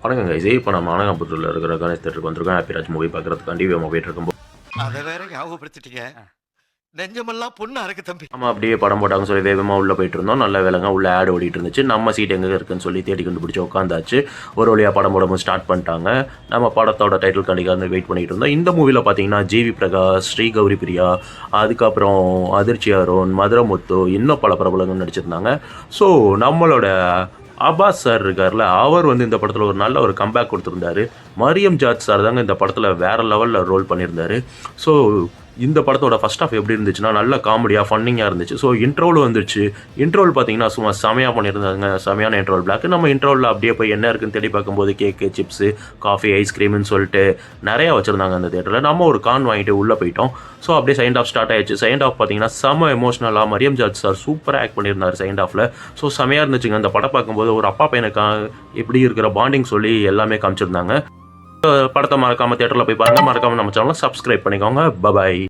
வணக்கம் கைஸ். இப்போ நம்ம அனகாபுத்தூரில் இருக்கிற கணேஷ் தேட்டருக்கு வந்திருக்கோம். ஹாப்பிராஜ் மூவி பார்க்குறதுக்காண்டி நம்ம போயிட்டு இருக்கும்போது அதை வேற ஞாபகப்படுத்திட்டீங்க. நெஞ்சமெல்லாம் பொண்ணா இருக்கு தம்பி. நம்ம அப்படியே படம் போட்டாங்கன்னு சொல்லி வேகமாக உள்ளே போயிட்டு இருந்தோம். நல்ல வேலைங்க உள்ள ஆட் ஓடிட்டு இருந்துச்சு. நம்ம சீட் எங்கே இருக்குன்னு சொல்லி தேடி கண்டுபிடிச்சி உட்காந்தாச்சு. ஒரு வழியாக படம் போடவும் ஸ்டார்ட் பண்ணிட்டாங்க. நம்ம படத்தோட டைட்டில் கண்டிக்காக வெயிட் பண்ணிட்டு இருந்தோம். இந்த மூவியில் பார்த்தீங்கன்னா ஜிவி பிரகாஷ், ஸ்ரீ கௌரி பிரியா, அதுக்கப்புறம் அதிர்ச்சி அருண், மதுரமுத்து, இன்னும் பல பிரபலங்கள் நடிச்சிருந்தாங்க. ஸோ நம்மளோட அப்பாஸ் சார் இருக்கார்ல, அவர் வந்து இந்த படத்தில் ஒரு நல்ல ஒரு கம்பேக் கொடுத்துருந்தாரு. மரியம் ஜார்ஜ் சார் தாங்க இந்த படத்தில் வேறு லெவலில் ரோல் பண்ணியிருந்தாரு. ஸோ இந்த படத்தோட ஃபர்ஸ்ட் ஆஃப் எப்படி இருந்துச்சுன்னா நல்ல காமெடியாக ஃபன்னிங்காக இருந்துச்சு. ஸோ இன்ட்ரோவில் வந்துருச்சு. இன்ட்ரோல் பார்த்தீங்கன்னா சும்மா செமையாக பண்ணியிருந்தாங்க. செமையான இன்ட்ரோல் பிளாக். நம்ம இன்ட்ரோவில் அப்படியே போய் என்ன இருக்குன்னு தேடி பார்க்கும்போது கேக்கு, சிப்ஸு, காஃபி, ஐஸ்கிரீம்னு சொல்லிட்டு நிறையா வச்சுருந்தாங்க அந்த தேட்டரில். நம்ம ஒரு கான் வாங்கிட்டு உள்ளே போயிட்டோம். ஸோ அப்படியே செகண்ட் ஆஃப் ஸ்டார்ட் ஆயிடுச்சு. செகண்ட் ஆஃப் பார்த்தீங்கன்னா செம எமோஷனலாக மரியம் ஜார்ஜ் சார் சூப்பராக ஆக்ட் பண்ணியிருந்தார் செகண்ட் ஆஃபில். ஸோ செமையாக இருந்துச்சுங்க. அந்த படம் பார்க்கும்போது ஒரு அப்பா பையனுக்கு எப்படி இருக்கிற பாண்டிங் சொல்லி எல்லாமே காமிச்சிருந்தாங்க. படத்தை மறக்காமல் தேட்டரில் போய் பாருங்கள். மறக்காமல் நம்ம சேனலை சப்ஸ்கிரைப் பண்ணிக்கோங்க. பபாய்.